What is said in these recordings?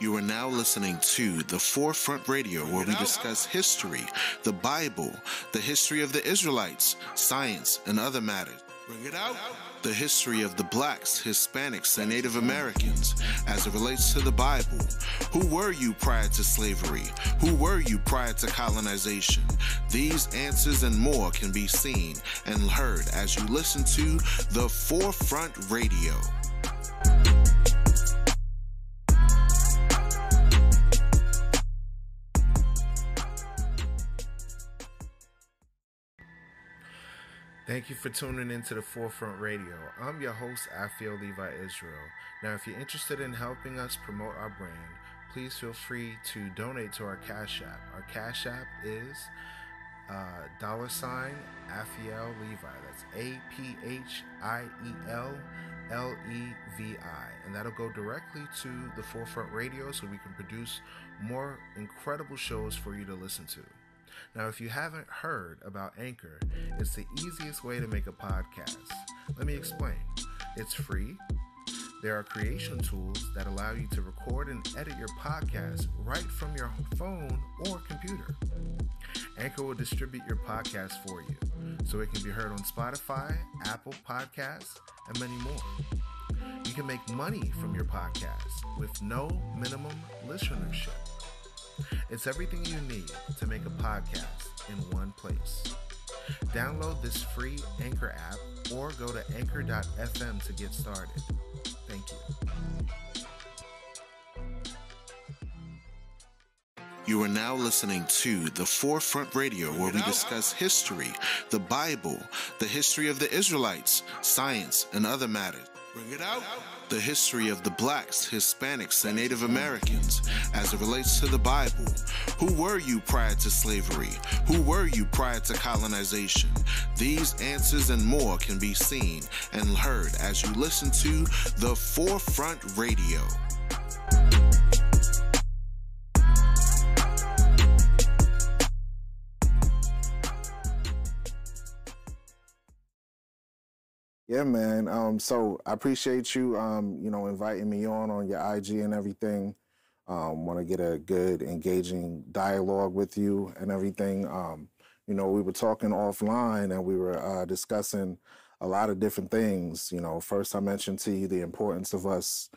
You are now listening to The Forefront Radio, where we discuss history, the Bible, the history of the Israelites, science, and other matters. Bring it out. The history of the blacks, Hispanics, and Native Americans as it relates to the Bible. Who were you prior to slavery? Who were you prior to colonization? These answers and more can be seen and heard as you listen to The Forefront Radio. Thank you for tuning into the Forefront Radio. I'm your host, Afio Levi Israel. Now, if you're interested in helping us promote our brand, please feel free to donate to our Cash App. Our Cash App is $Afiel Levi. That's APHIELLEVI. And that'll go directly to the Forefront Radio so we can produce more incredible shows for you to listen to. Now, if you haven't heard about Anchor, it's the easiest way to make a podcast. Let me explain. It's free. There are creation tools that allow you to record and edit your podcast right from your phone or computer. Anchor will distribute your podcast for you, so it can be heard on Spotify, Apple Podcasts, and many more. You can make money from your podcast with no minimum listenership. It's everything you need to make a podcast in one place. Download this free Anchor app or go to anchor.fm to get started. Thank you. You are now listening to The Forefront Radio, where we discuss history, the Bible, the history of the Israelites, science, and other matters. Bring it out. The history of the blacks, Hispanics, and Native Americans as it relates to the Bible. Who were you prior to slavery? Who were you prior to colonization? These answers and more can be seen and heard as you listen to The Forefront Radio. Yeah, man. So I appreciate you, inviting me on your IG and everything. Want to get a good, engaging dialogue with you and everything. We were talking offline and we were discussing a lot of different things. First I mentioned to you the importance of us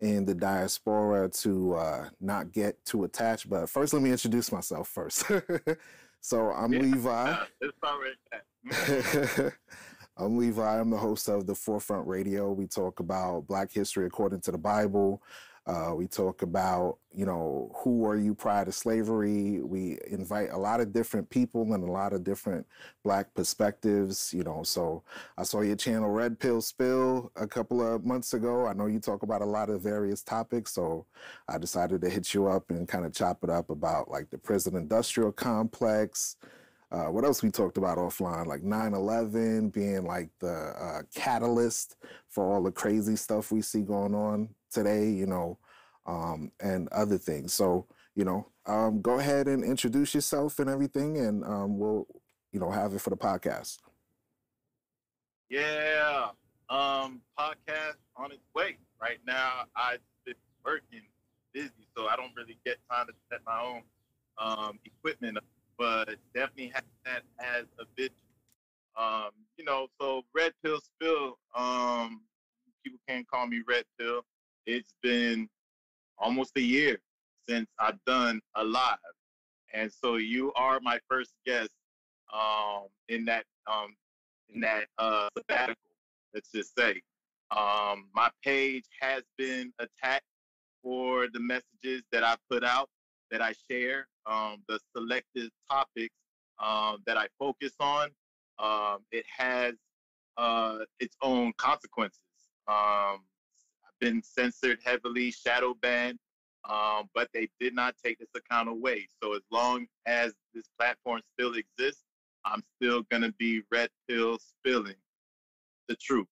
in the diaspora to not get too attached. But first, let me introduce myself first. So I'm Levi. It's already that. I'm Levi. I'm the host of The Forefront Radio. We talk about Black history according to the Bible. We talk about, who were you prior to slavery? We invite a lot of different people and a lot of different Black perspectives, So I saw your channel Red Pill Spill a couple of months ago. I know you talk about a lot of various topics, so I decided to hit you up and kind of chop it up about like the prison industrial complex. What else we talked about offline, like 9/11 being like the catalyst for all the crazy stuff we see going on today, and other things. So, go ahead and introduce yourself and everything, and we'll, have it for the podcast. Yeah, podcast on its way. Right now, I've been working busy, so I don't really get time to set my own equipment up. But definitely have that as a vision. So Red Pill Spill, people can call me Red Pill. It's been almost a year since I've done a live. And so you are my first guest in that sabbatical, let's just say. My page has been attacked for the messages that I put out, that I share, the selected topics that I focus on. It has its own consequences. I've been censored heavily, shadow banned, but they did not take this account away. So as long as this platform still exists, I'm still going to be Red Pill spilling the truth.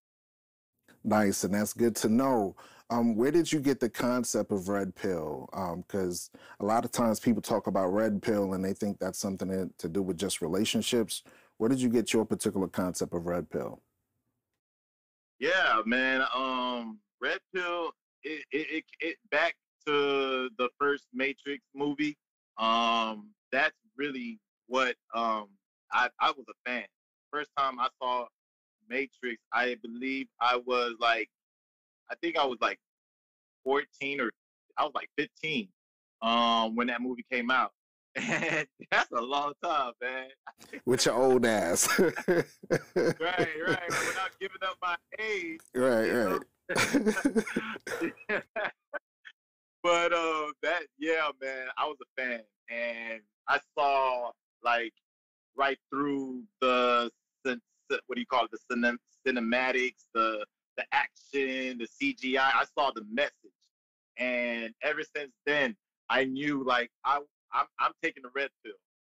Nice, and that's good to know. Where did you get the concept of Red Pill? Because a lot of times people talk about Red Pill and they think that's something to do with just relationships. Where did you get your particular concept of Red Pill? Yeah, man. Red Pill, it back to Matrix movie. That's really what I was a fan. First time I saw Matrix, I believe I think I was like 14 or I was like 15 when that movie came out. And that's a long time, man. With your old ass. Right, right. Without giving up my age, Right, you know. right. But that, yeah, man, I was a fan, and I saw like right through the what do you call it, the cinematics, the action, the CGI. I saw the message, and ever since then, I knew like I'm taking the red pill.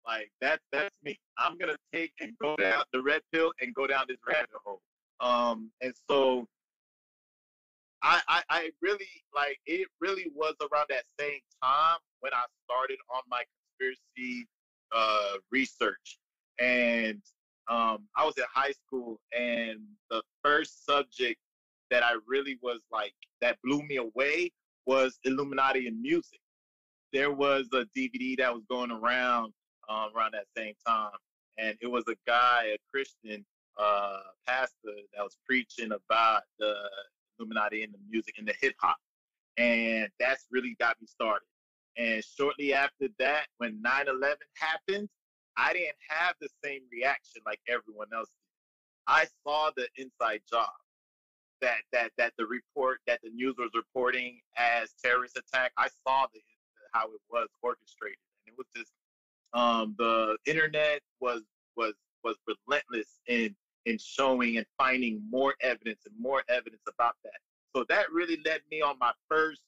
Like that's me. I'm gonna take and go down the red pill and go down this rabbit hole. And so I really like it really was around that same time when I started on my conspiracy research. And I was in high school, and the first subject that I really was like that blew me away was Illuminati in music. There was a DVD that was going around that same time, and it was a guy, a Christian pastor, that was preaching about the Illuminati in the music and the hip hop, and that's really got me started. And shortly after that, when 9/11 happened, I didn't have the same reaction like everyone else did. I saw the inside job that the report that the news was reporting as terrorist attack. I saw how it was orchestrated, and it was just the internet was relentless in showing and finding more evidence and more evidence about that. So that really led me on my first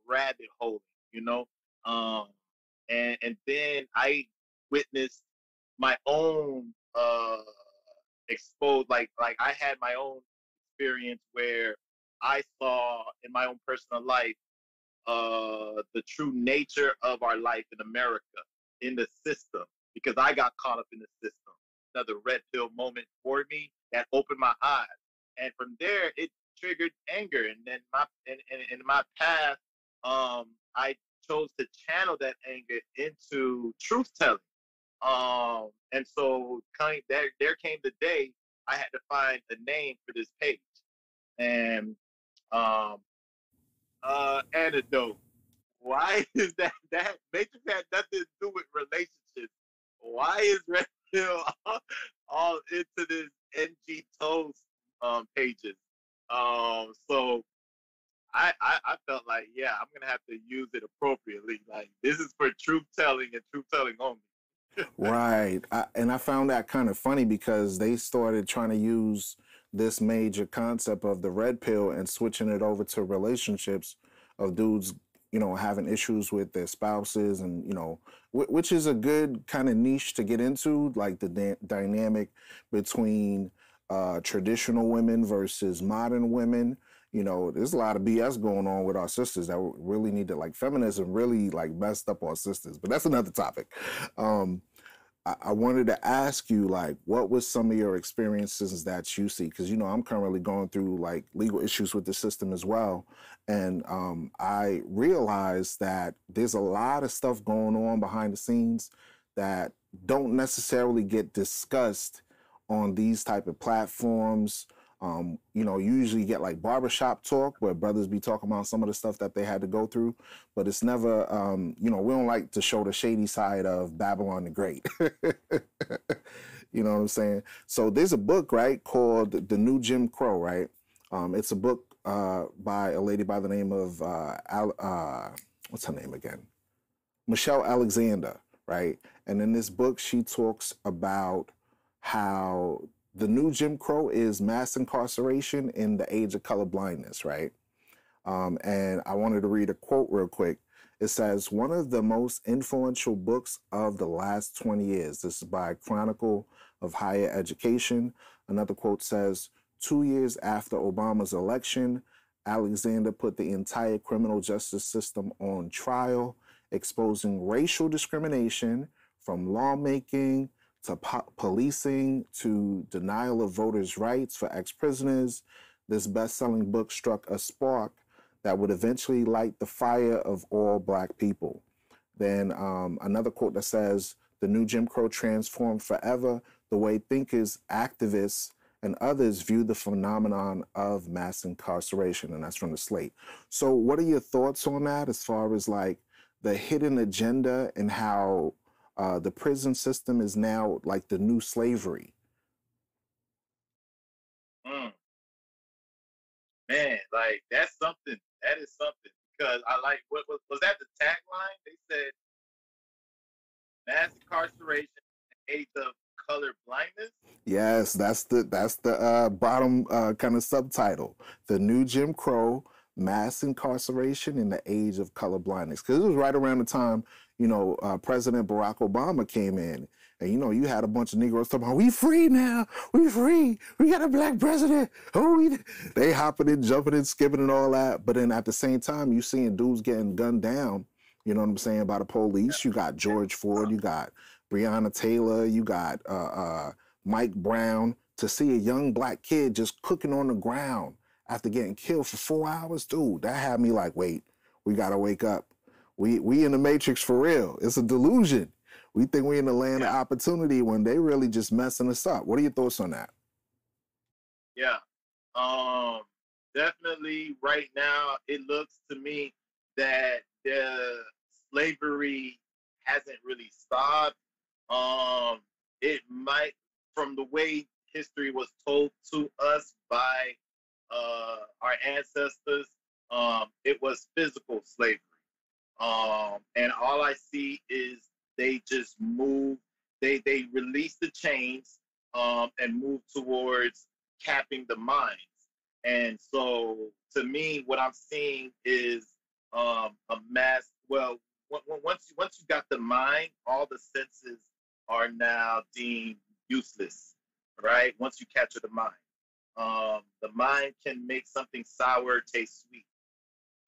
rabbit hole, you know. Um, and then I witnessed my own exposed like I had my own experience where I saw in my own personal life the true nature of our life in America, in the system, because I got caught up in the system. Another red pill moment for me that opened my eyes. And from there, it triggered anger. And then in my path, I chose to channel that anger into truth telling. And so there came the day I had to find a name for this page. And um, antidote. Why is that Matrix had nothing to do with relationships? Why is Red Pill all into this NG Toast pages? So I felt like, yeah, I'm gonna have to use it appropriately. Like this is for truth telling and truth telling only. Right. And I found that kind of funny because they started trying to use this major concept of the red pill and switching it over to relationships of dudes, having issues with their spouses and, which is a good kind of niche to get into, like the dynamic between traditional women versus modern women. There's a lot of BS going on with our sisters that really need to, like, feminism really like messed up our sisters, but that's another topic. I wanted to ask you, like, what was some of your experiences that you see? Because, I'm currently going through like legal issues with the system as well. And I realized that there's a lot of stuff going on behind the scenes that don't necessarily get discussed on these type of platforms. You usually get like barbershop talk where brothers be talking about some of the stuff that they had to go through, but it's never, we don't like to show the shady side of Babylon the Great. You know what I'm saying? So there's a book, right, called The New Jim Crow, right? It's a book by a lady by the name of, what's her name again? Michelle Alexander, right? And in this book, she talks about how the new Jim Crow is mass incarceration in the age of color blindness, right? And I wanted to read a quote real quick. It says, one of the most influential books of the last 20 years. This is by Chronicle of Higher Education. Another quote says, 2 years after Obama's election, Alexander put the entire criminal justice system on trial, exposing racial discrimination from lawmaking to policing to denial of voters' rights for ex-prisoners. This best-selling book struck a spark that would eventually light the fire of all Black people. Then another quote that says, the new Jim Crow transformed forever the way thinkers, activists, and others view the phenomenon of mass incarceration. And that's from the Slate. So what are your thoughts on that as far as like the hidden agenda and how the prison system is now like the new slavery? Man, like that's something. That is something because I like what was that the tagline? They said mass incarceration, age of color blindness. Yes, that's the bottom kind of subtitle, the new Jim Crow, mass incarceration in the age of color blindness. Because it was right around the time President Barack Obama came in, and you had a bunch of Negroes talking about, we free now, we free, we got a black president. Oh, they hopping and jumping and skipping and all that. But then at the same time, you seeing dudes getting gunned down. You know what I'm saying, by the police. You got George Ford, you got Breonna Taylor, you got Mike Brown. To see a young black kid just cooking on the ground after getting killed for 4 hours, dude, that had me like, wait, we gotta wake up. We in the Matrix for real. It's a delusion. We think we in the land of opportunity when they really just messing us up. What are your thoughts on that? Yeah, definitely. Right now, it looks to me that the slavery hasn't really stopped. It might, from the way history was told to us by our ancestors, it was physical slavery. And all I see is they just move, they release the chains and move towards capping the minds. And so to me, what I'm seeing is a mass, well, once you got the mind, all the senses are now deemed useless, right? Once you capture the mind. The mind can make something sour taste sweet.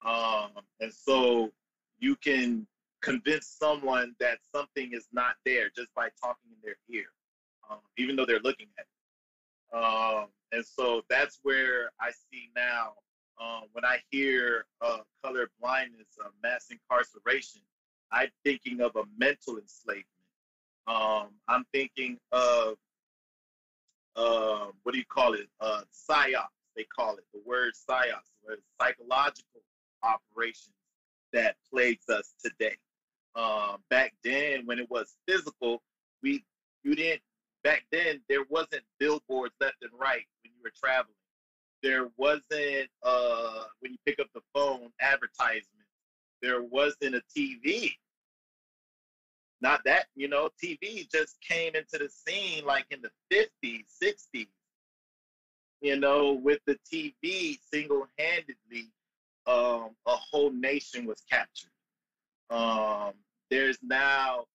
And so you can convince someone that something is not there just by talking in their ear, even though they're looking at it. And so that's where I see now, when I hear color blindness, mass incarceration, I'm thinking of a mental enslavement. I'm thinking of, what do you call it? PsyOps, they call it. The word PsyOps, where it's psychological operations that plagues us today. Back then, when it was physical, you didn't. Back then, there wasn't billboards left and right when you were traveling. There wasn't, when you pick up the phone, advertisements. There wasn't a TV. Not that, TV just came into the scene like in the 50s, 60s. With the TV, single-handedly, a whole nation was captured. There's now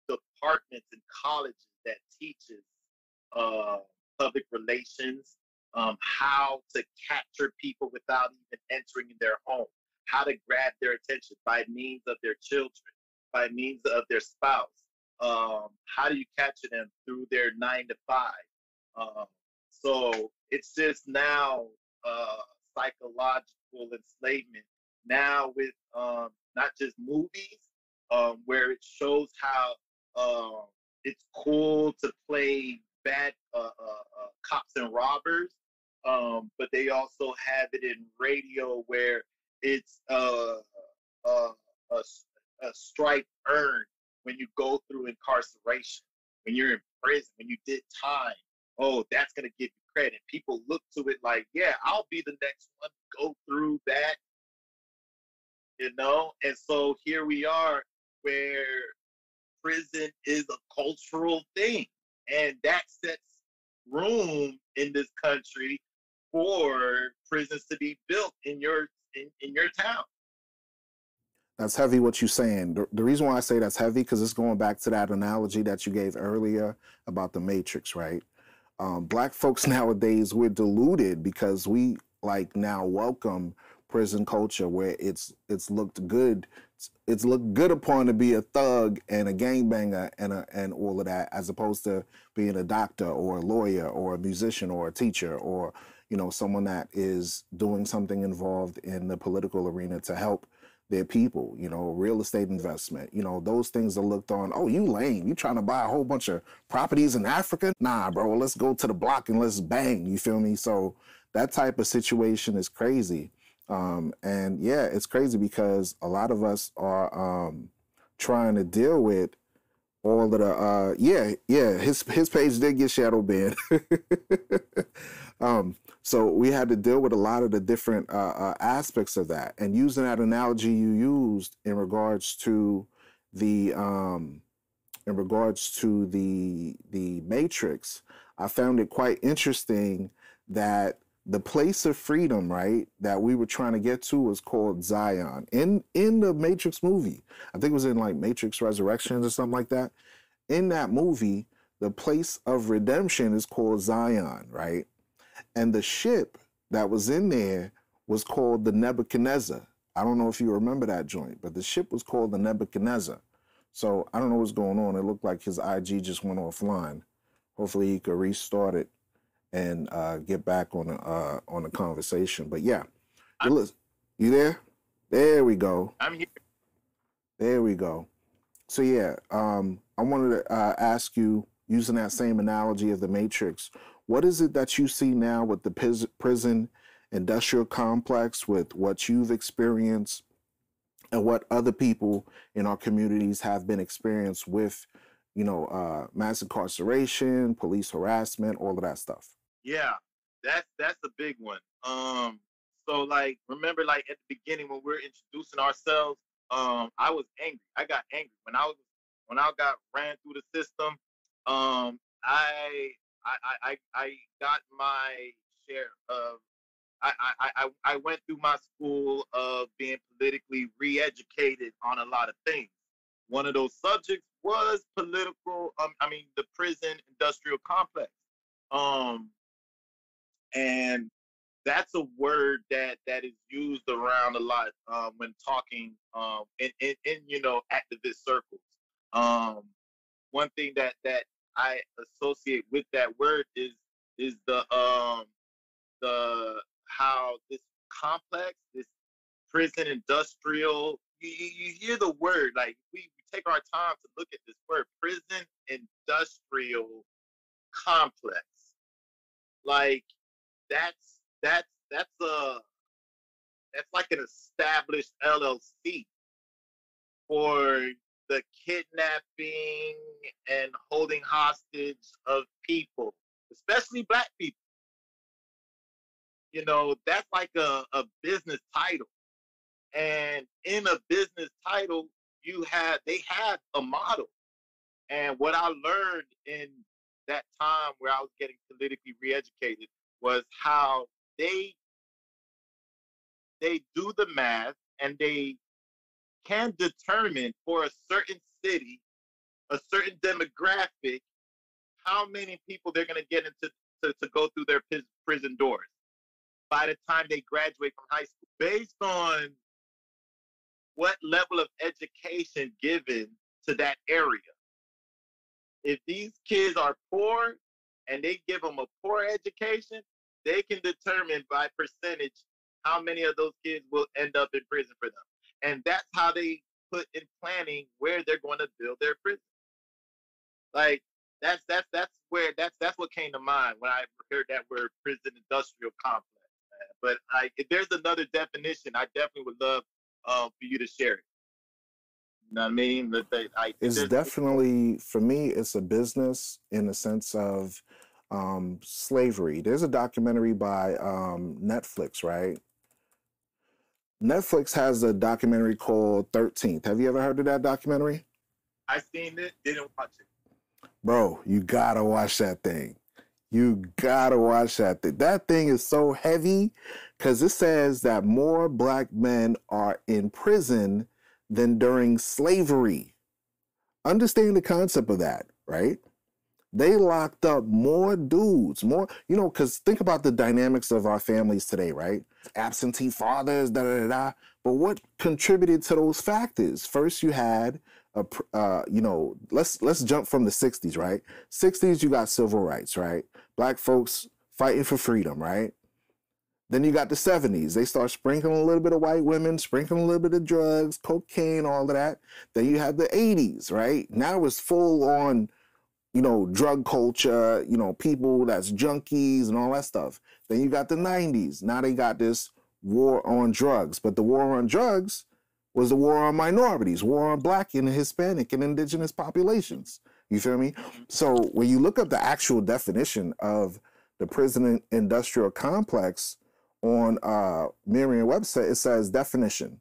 departments in colleges that teaches public relations, how to capture people without even entering in their home, how to grab their attention by means of their children, by means of their spouse. How do you capture them through their 9 to 5? So it's just now psychological enslavement. Now with not just movies, where it shows how it's cool to play bad cops and robbers, but they also have it in radio where it's a stripe earned when you go through incarceration, when you're in prison, when you did time. Oh, that's going to give you credit. People look to it like, yeah, I'll be the next one to go through that, And so here we are where prison is a cultural thing. And that sets room in this country for prisons to be built in your town. That's heavy what you're saying. The reason why I say that's heavy, because it's going back to that analogy that you gave earlier about the Matrix, right? Black folks nowadays, we're deluded because we now welcome prison culture where it's looked good. It's looked good upon to be a thug and a gangbanger and all of that, as opposed to being a doctor or a lawyer or a musician or a teacher or someone that is doing something involved in the political arena to help their people, you know, real estate investment, you know, those things are looked on. Oh, you lame. You trying to buy a whole bunch of properties in Africa? Nah, bro, let's go to the block and let's bang. You feel me? So that type of situation is crazy. And yeah, it's crazy because a lot of us are trying to deal with all of the his page did get shadow banned. So we had to deal with a lot of the different aspects of that, and using that analogy you used in regards to the Matrix, I found it quite interesting that the place of freedom, right, that we were trying to get to was called Zion. In the Matrix movie, I think it was in like Matrix Resurrections or something like that. In that movie, the place of redemption is called Zion, right? And the ship that was in there was called the Nebuchadnezzar. I don't know if you remember that joint, but the ship was called the Nebuchadnezzar. So I don't know what's going on. It looked like his IG just went offline. Hopefully he could restart it and get back on the conversation. But yeah, you there? There we go. I'm here. There we go. So yeah, I wanted to ask you, using that same analogy of the Matrix, what is it that you see now with the prison industrial complex, with what you've experienced and what other people in our communities have been experienced with, you know, mass incarceration, police harassment, all of that stuff? Yeah, that's a big one. So like, remember, like at the beginning when we're introducing ourselves, I was angry. I got angry when I got ran through the system. I got my share of. I went through my school of being politically re-educated on a lot of things. One of those subjects was political. The prison industrial complex. And that's a word that is used around a lot when talking in you know, activist circles. One thing that I associate with that word is the how this complex, this prison industrial. You hear the word, like we take our time to look at this word, prison industrial complex. Like that's a that's like an established LLC for the kidnapping and holding hostage of people, especially Black people. You know, that's like a business title. And in a business title, they have a model. And what I learned in that time where I was getting politically re-educated was how they do the math and they can determine for a certain city, a certain demographic, how many people they're going to get into to go through their prison doors by the time they graduate from high school, based on what level of education given to that area. If these kids are poor and they give them a poor education, they can determine by percentage how many of those kids will end up in prison for them. And that's how they put in planning where they're going to build their prison. Like that's what came to mind when I heard that word, prison industrial complex. But if there's another definition, I definitely would love for you to share it. You know what I mean? It's definitely, for me, it's a business in the sense of slavery. There's a documentary by Netflix, right? Netflix has a documentary called 13th. Have you ever heard of that documentary? I seen it, didn't watch it. Bro, you gotta watch that thing. You gotta watch that thing. That thing is so heavy because it says that more Black men are in prison than during slavery. Understand the concept of that, right? They locked up more dudes, more, you know, because think about the dynamics of our families today, right? Absentee fathers, da da da. But what contributed to those factors? First, you had let's jump from the 60s, right? 60s, you got civil rights, right? Black folks fighting for freedom, right? Then you got the 70s. They start sprinkling a little bit of white women, sprinkling a little bit of drugs, cocaine, all of that. Then you have the 80s, right? Now it's full on, drug culture, people that's junkies and all that stuff. Then you got the 90s. Now they got this war on drugs. But the war on drugs was the war on minorities, war on Black and Hispanic and indigenous populations. You feel me? So when you look up the actual definition of the prison industrial complex on Merriam-Webster, it says definition: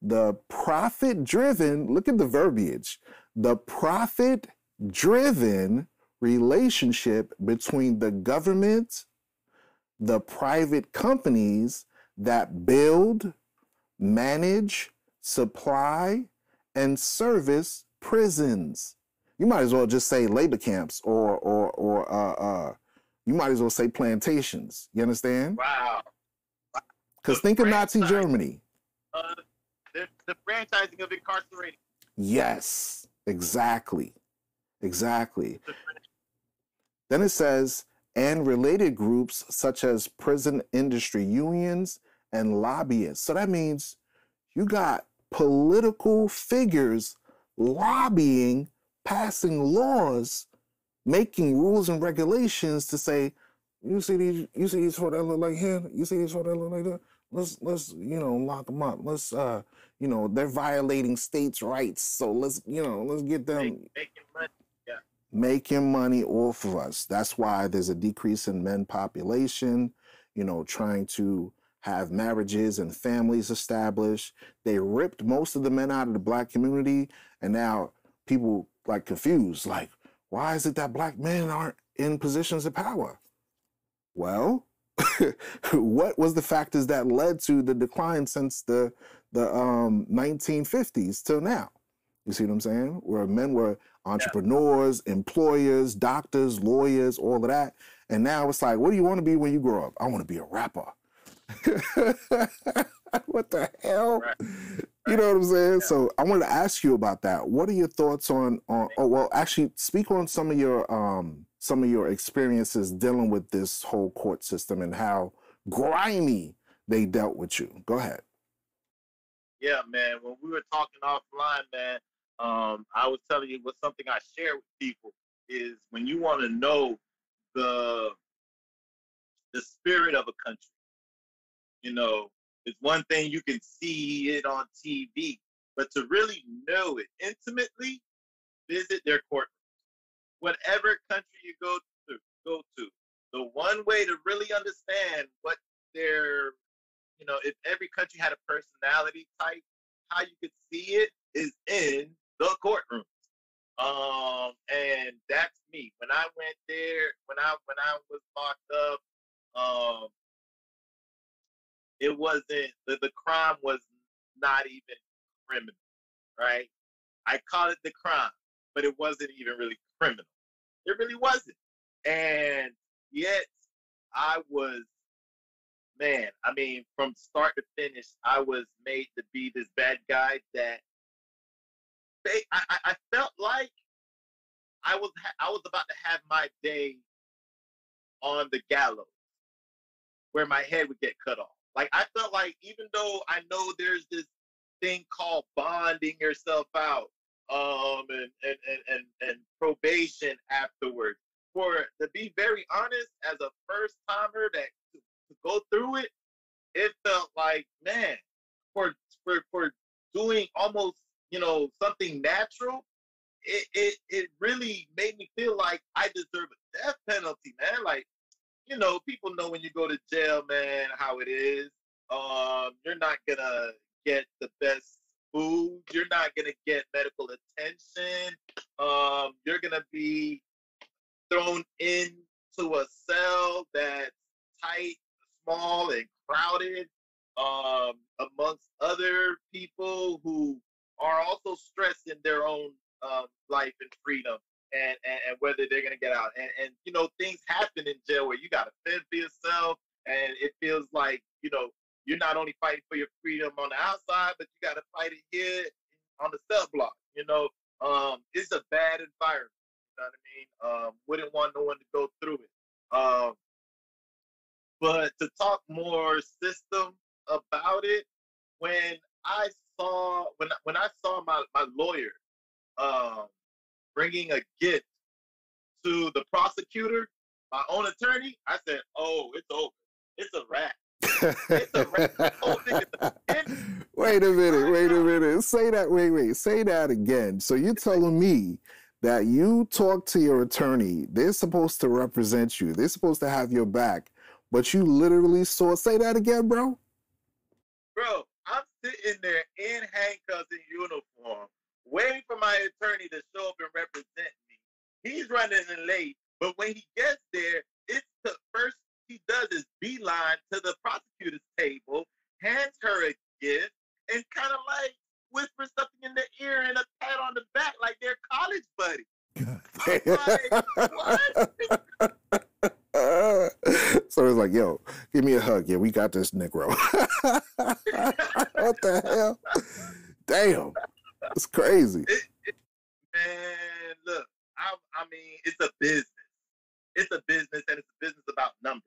the profit-driven, look at the verbiage, the profit-driven relationship between the government, the private companies that build, manage, supply, and service prisons. You might as well just say labor camps or you might as well say plantations. You understand? Wow. Because think of Nazi Germany. The franchising of incarcerating. Yes, exactly. Exactly. Then it says, and related groups such as prison industry unions and lobbyists. So that means you got political figures lobbying, passing laws, making rules and regulations to say, you see these folk that look like him, you see these folk that look like that, let's lock them up. Let's they're violating states' rights, so let's get them making money. Yeah. Making money off of us. That's why there's a decrease in men population, trying to have marriages and families established. They ripped most of the men out of the Black community, and now people like confused, like, why is it that Black men aren't in positions of power? Well, what was the factors that led to the decline since the 1950s till now? You see what I'm saying? Where men were entrepreneurs, employers, doctors, lawyers, all of that. And now it's like, what do you want to be when you grow up? I want to be a rapper. What the hell? Right. You know what I'm saying? Yeah. So I wanted to ask you about that. What are your thoughts on actually speak on some of your experiences dealing with this whole court system and how grimy they dealt with you. Go ahead. Yeah, man. When we were talking offline, man, I was telling you what something I share with people is when you want to know the spirit of a country, it's one thing you can see it on TV, but to really know it intimately, visit their courtrooms. Whatever country you go to, the one way to really understand what their, if every country had a personality type, how you could see it is in the courtrooms. And that's me. When I went there, when I was locked up, it wasn't, the crime was not even criminal, right? I call it the crime, but it wasn't even really criminal. It really wasn't. And yet I was, from start to finish, I was made to be this bad guy that I felt like I was about to have my day on the gallows where my head would get cut off. Like, I felt like, even though I know there's this thing called bonding yourself out, and probation afterwards, to be very honest, as a first timer that to go through it, it felt like, man, for doing almost, something natural, it really made me feel like I deserve a death penalty, man. Like, people know when you go to jail, man, how it is. You're not gonna get the best food. You're not gonna get medical attention. You're gonna be thrown into a cell that's tight, small, and crowded, amongst other people who are also stressed in their own life and freedom. And whether they're gonna get out, and things happen in jail where you gotta fend for yourself, and it feels like you're not only fighting for your freedom on the outside, but you gotta fight it here on the cell block. It's a bad environment. You know what I mean? Wouldn't want no one to go through it. But to talk more system about it, when I saw my lawyer bringing a gift to the prosecutor, my own attorney, I said, "Oh, it's over. It's a wrap. It's a wrap." Oh, wait a minute. Say that. Wait. Say that again. So you're telling me that you talk to your attorney? They're supposed to represent you. They're supposed to have your back, but you literally saw. Say that again, bro. Bro, I'm sitting there in handcuffs and uniform, waiting for my attorney to show up and represent me. He's running in late, but when he gets there, it's the first he does is beeline to the prosecutor's table, hands her a gift, and kind of like whispers something in the ear and a pat on the back like they're college buddies. So it's like, yo, give me a hug. Yeah, we got this, Negro. What the hell? Damn. It's crazy. Man, look, I mean, it's a business. It's a business, and it's a business about numbers.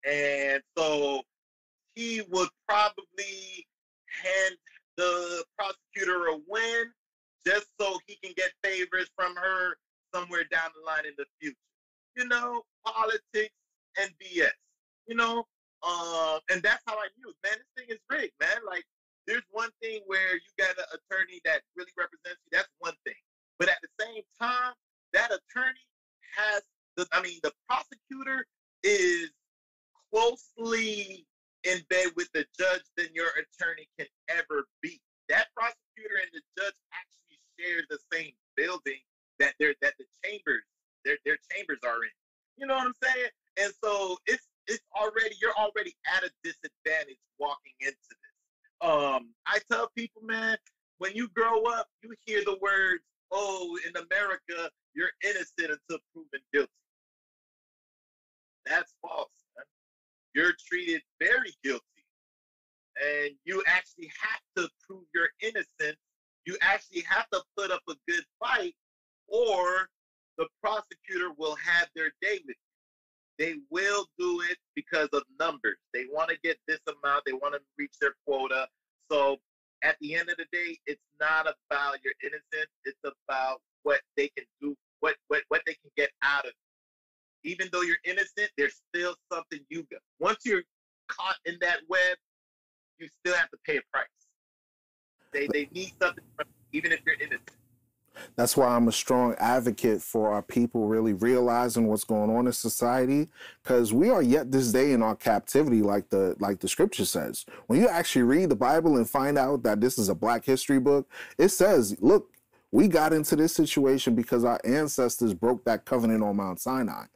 And so he would probably hand the prosecutor a win just so he can get favors from her somewhere down the line in the future. You know, politics and BS. You know, and that's how I knew, man, this thing is rigged, man. Like, there's one thing where you got an attorney that really represents you. That's one thing. But at the same time, that attorney has the prosecutor is closely in bed with the judge than your attorney can ever be. That prosecutor and the judge actually share the same building that the chambers, their chambers are in. You know what I'm saying? And so you're already at a disadvantage walking into this. I tell people, man, when you grow up, you hear the words, "Oh, in America, you're innocent until proven guilty." That's false, man. You're treated very guilty. And you actually have to prove your innocence. You actually have to put up a good fight, or the prosecutor will have their day with you. They will do it because of numbers. They want to get this amount. They want to reach their quota. So at the end of the day, it's not about your innocence. It's about what they can do, what they can get out of it. Even though you're innocent, there's still something you got. Once you're caught in that web, you still have to pay a price. They need something from you, even if you're innocent. That's why I'm a strong advocate for our people really realizing what's going on in society, because we are yet this day in our captivity, like the scripture says. When you actually read the Bible and find out that this is a Black history book, it says, look, we got into this situation because our ancestors broke that covenant on Mount Sinai,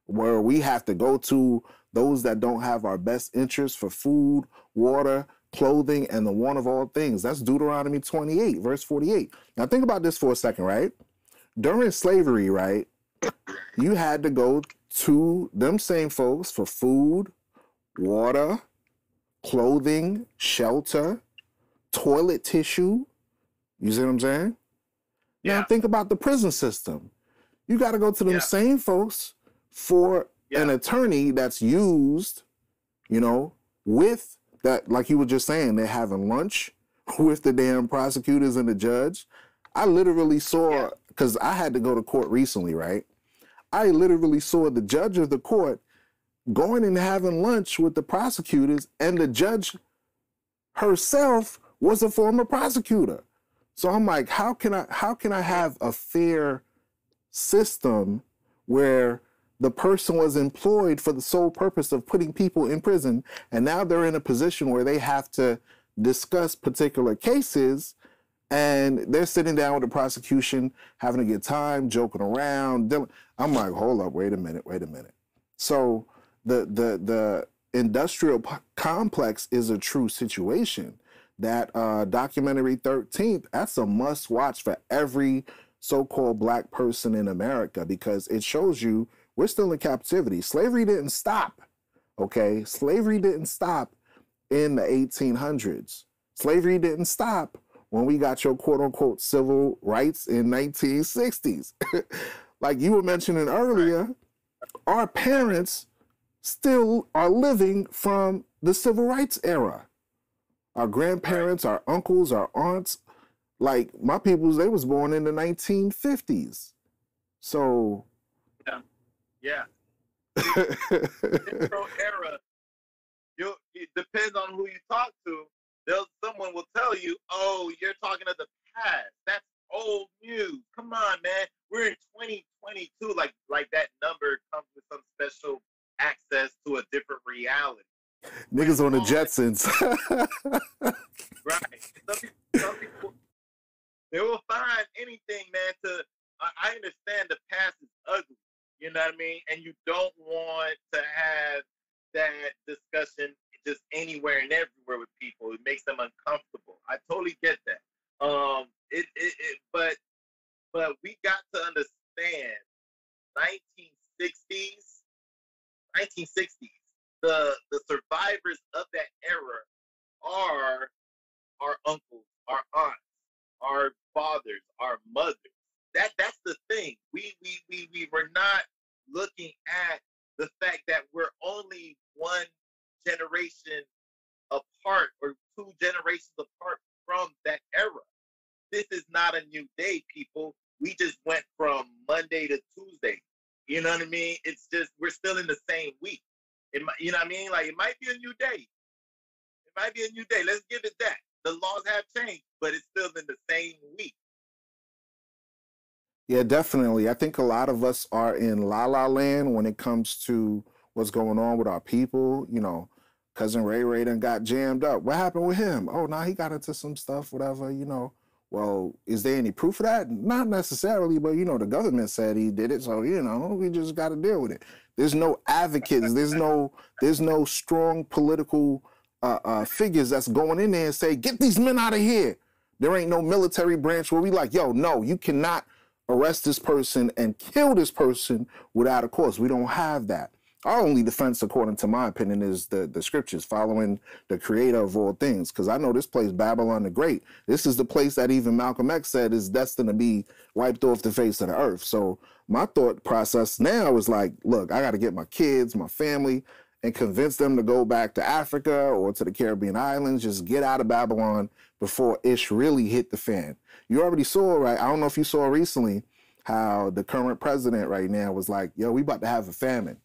where we have to go to those that don't have our best interests for food, water, clothing, and the want of all things. That's Deuteronomy 28, verse 48. Now think about this for a second, right? During slavery, right, you had to go to them same folks for food, water, clothing, shelter, toilet tissue. You see what I'm saying? Yeah. Now think about the prison system. You got to go to them same folks for an attorney that's used, you know, with that, like you were just saying, they're having lunch with the damn prosecutors and the judge. I literally saw, because I had to go to court recently, right? I literally saw the judge of the court going and having lunch with the prosecutors, and the judge herself was a former prosecutor. So I'm like, how can I have a fair system where the person was employed for the sole purpose of putting people in prison, and now they're in a position where they have to discuss particular cases, and they're sitting down with the prosecution, having a good time, joking around. I'm like, hold up, wait a minute. So the industrial complex is a true situation. That documentary 13th, that's a must watch for every so-called Black person in America, because it shows you we're still in captivity. Slavery didn't stop, okay? Slavery didn't stop in the 1800s. Slavery didn't stop when we got your quote-unquote civil rights in 1960s. Like you were mentioning earlier, our parents still are living from the civil rights era. Our grandparents, our uncles, our aunts, like my peoples, they was born in the 1950s. So yeah. Intro era. It depends on who you talk to. Someone will tell you, "Oh, you're talking of the past. That's old news. Come on, man. We're in 2022. Like that number comes with some special access to a different reality." Niggas on the Jetsons. Right. Some people, they will find anything, man. I understand the past is ugly. You know what I mean? And you don't want to have that discussion just anywhere and everywhere with people. It makes them uncomfortable. I totally get that. But we got to understand 1960s, the survivors of that era are our uncles, our aunts, our fathers, our mothers. That's the thing. We were not looking at the fact that we're only one generation apart or two generations apart from that era. This is not a new day, people. We just went from Monday to Tuesday. You know what I mean? It's just we're still in the same week. You know what I mean? Like it might be a new day. It might be a new day. Let's give it that. The laws have changed, but it's still in the same week. Yeah, definitely. I think a lot of us are in la la land when it comes to what's going on with our people. You know, cousin Ray Ray done got jammed up. What happened with him? Oh, nah, he got into some stuff, whatever, you know. Well, is there any proof of that? Not necessarily, but, you know, the government said he did it. So, you know, we just got to deal with it. There's no advocates. There's no strong political figures that's going in there and say, get these men out of here. There ain't no military branch where we like, yo, no, you cannot arrest this person and kill this person without a cause. We don't have that. Our only defense, according to my opinion, is the scriptures, following the creator of all things. Because I know this place, Babylon the Great, this is the place that even Malcolm X said is destined to be wiped off the face of the earth. So my thought process now is like, look, I got to get my kids, my family, and convince them to go back to Africa or to the Caribbean islands, just get out of Babylon before ish really hit the fan. You already saw, right? I don't know if you saw recently how the current president right now was like, yo, we about to have a famine.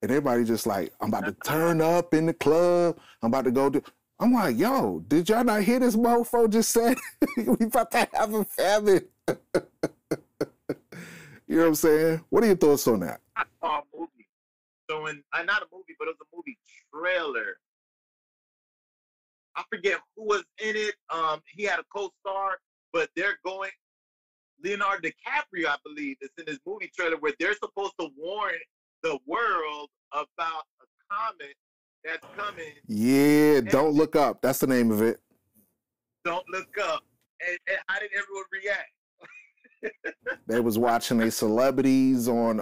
And everybody just like, I'm about to turn up in the club. I'm about to go do. I'm like, yo, did y'all not hear this mofo just said? We about to have a famine. You know what I'm saying? What are your thoughts on that? I saw a movie. So not a movie, but it was a movie trailer. I forget who was in it. He had a co-star, but they're going. Leonardo DiCaprio, I believe, is in this movie trailer where they're supposed to warn the world about a comet that's coming. Yeah, Don't Look Up. That's the name of it. Don't Look Up. And how did everyone react? They was watching their celebrities on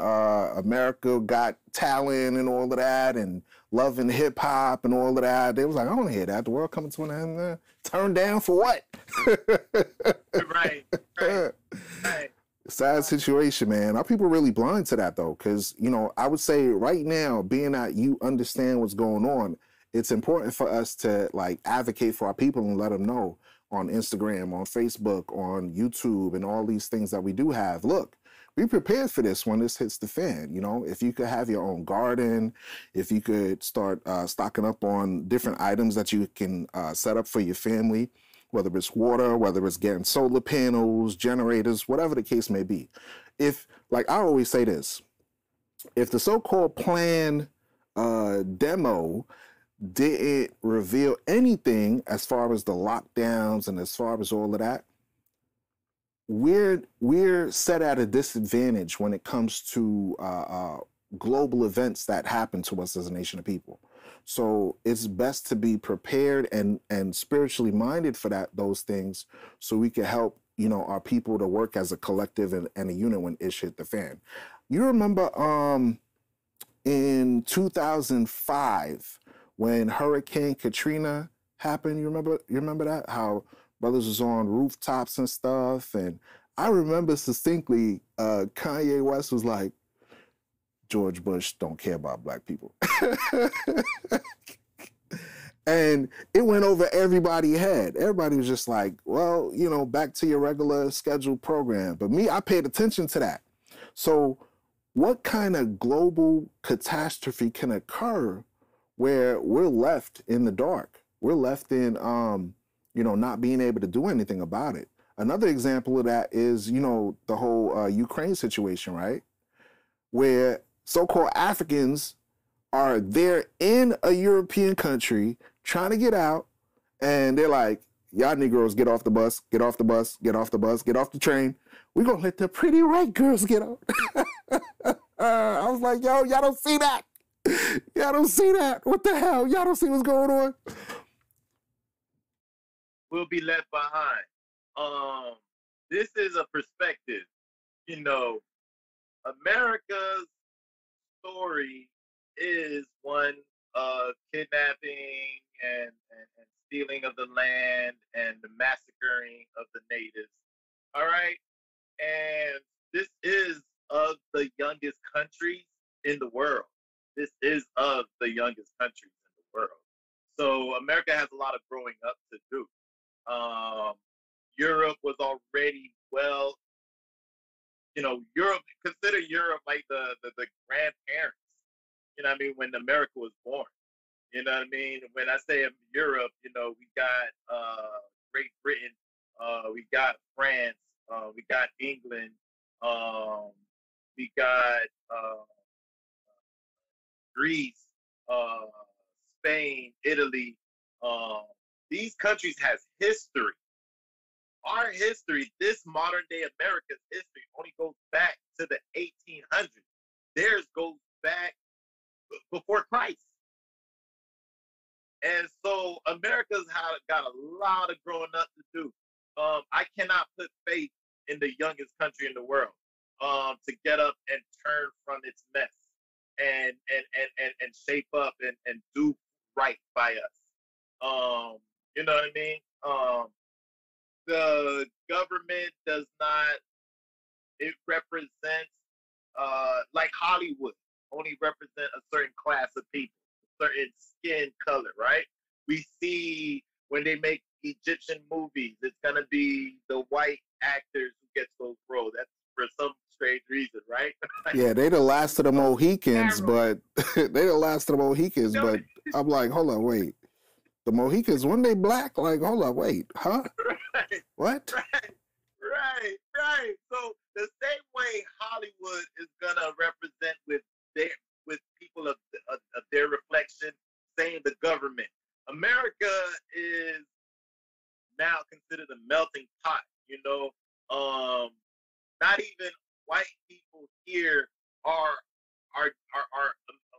America Got Talent and all of that, and loving hip hop and all of that. They was like, I don't hear that. The world coming to an end. Turned down for what? Right. Sad situation, man. Are people really blind to that though? Because, you know, I would say right now, being that you understand what's going on, it's important for us to like advocate for our people and let them know on Instagram, on Facebook, on YouTube, and all these things that we do have. Look, be prepared for this when this hits the fan. You know, if you could have your own garden, if you could start stocking up on different items that you can set up for your family, whether it's water, whether it's getting solar panels, generators, whatever the case may be. If, like I always say this, if the so-called plan demo didn't reveal anything as far as the lockdowns and as far as all of that, we're set at a disadvantage when it comes to global events that happen to us as a nation of people. So it's best to be prepared and spiritually minded for those things, so we can help, you know, our people to work as a collective and a unit when ish hit the fan. You remember in 2005 when Hurricane Katrina happened? You remember that? How brothers was on rooftops and stuff, and I remember distinctly Kanye West was like, George Bush don't care about black people. And it went over everybody's head. Everybody was just like, well, you know, back to your regular scheduled program. But me, I paid attention to that. So what kind of global catastrophe can occur where we're left in the dark? We're left in, you know, not being able to do anything about it. Another example of that is, you know, the whole Ukraine situation, right? Where so-called Africans are there in a European country trying to get out, and they're like, y'all Negroes, get off the bus, get off the bus, get off the bus, get off the train. We're going to let the pretty white girls get out. I was like, yo, y'all don't see that. Y'all don't see that. What the hell? Y'all don't see what's going on? Will be left behind. This is a perspective. You know, America's story is one of kidnapping and stealing of the land and the massacring of the natives. All right. And this is of the youngest countries in the world. This is of the youngest countries in the world. So America has a lot of growing up to do. Europe was already well, you know, consider Europe like the grandparents, you know what I mean, when America was born. You know what I mean? When I say Europe, you know, we got Great Britain, we got France, we got England, we got Greece, Spain, Italy. These countries has history. Our history, this modern day America's history, only goes back to the 1800s. Theirs goes back before Christ. And so America's got a lot of growing up to do. I cannot put faith in the youngest country in the world to get up and turn from its mess and shape up and do right by us. You know what I mean? The government does not, it represents, like Hollywood, only represent a certain class of people, a certain skin color, right? We see when they make Egyptian movies, it's gonna be the white actors who gets those roles. That's for some strange reason, right? Yeah, they the last of the Mohicans, but they the last of the Mohicans, but I'm like, hold on, wait. The Mohicans, when they black, like, hold on, wait, huh? Right, what? Right. So the same way Hollywood is gonna represent with people of their reflection, same the government. America is now considered a melting pot. You know, not even white people here are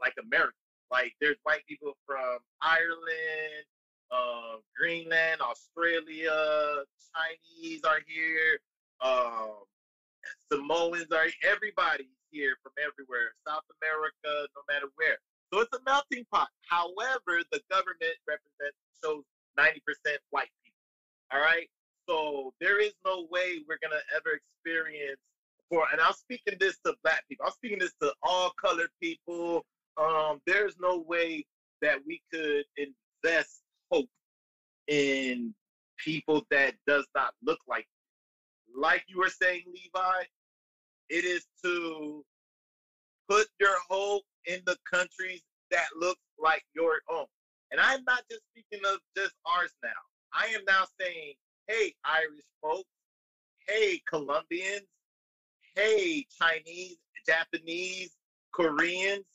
like Americans. Like there's white people from Ireland, Greenland, Australia, Chinese are here, Samoans are, everybody's here from everywhere, South America, no matter where. So it's a melting pot. However, the government shows 90% white people. All right. So there is no way we're gonna ever experience and I'm speaking this to black people. I'm speaking this to all colored people. There's no way that we could invest hope in people that does not look like you were saying, Levi. It is to put your hope in the countries that look like your own. And I'm not just speaking of just ours now. I am now saying, hey, Irish folks, hey, Colombians, hey, Chinese, Japanese, Koreans,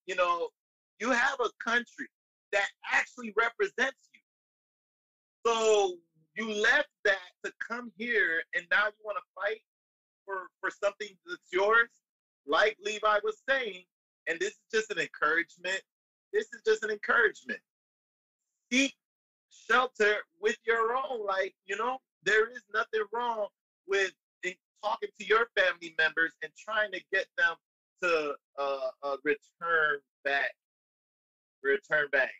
you know, you have a country that actually represents you. So you left that to come here, and now you want to fight for something that's yours, like Levi was saying. And this is just an encouragement. Seek shelter with your own. Like, you know, there is nothing wrong with talking to your family members and trying to get them to return back.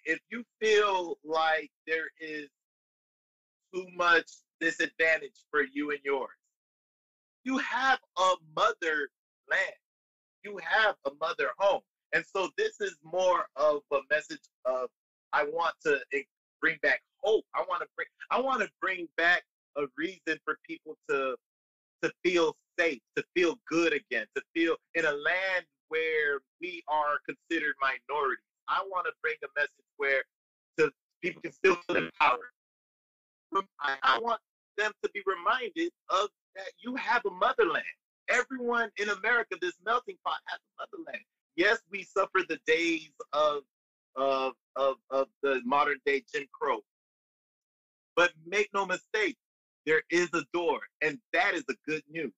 If you feel like there is too much disadvantage for you and yours, You have a motherland. You have a mother home. And so this is more of a message of I want to bring back hope. I want to bring back a reason for people to feel safe, to feel good again, to feel in a land where we are considered minorities. I want to bring a message where to people can still feel empowered. I want them to be reminded of that you have a motherland. Everyone in America, this melting pot has a motherland. Yes, we suffer the days of the modern day Jim Crow, but make no mistake, there is a door, and that is the good news.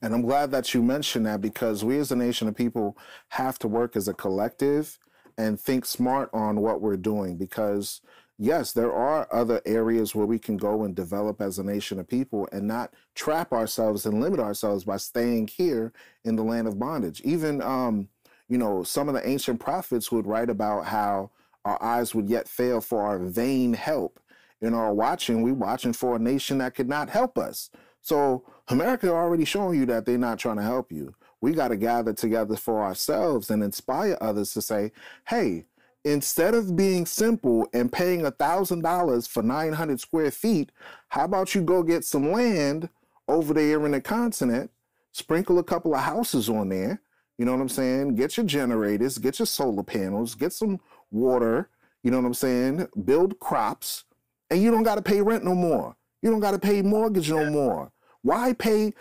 And I'm glad that you mentioned that, because we as a nation of people have to work as a collective and think smart on what we're doing, because yes, there are other areas where we can go and develop as a nation of people and not trap ourselves and limit ourselves by staying here in the land of bondage. Even, some of the ancient prophets would write about how our eyes would yet fail for our vain help. In our watching, we watching for a nation that could not help us. So America already showing you that they're not trying to help you. We got to gather together for ourselves and inspire others to say, hey, instead of being simple and paying $1,000 for 900 square feet, how about you go get some land over there in the continent, sprinkle a couple of houses on there, you know what I'm saying? Get your generators, get your solar panels, get some water, you know what I'm saying? Build crops, and you don't got to pay rent no more. You don't got to pay mortgage no more. Why pay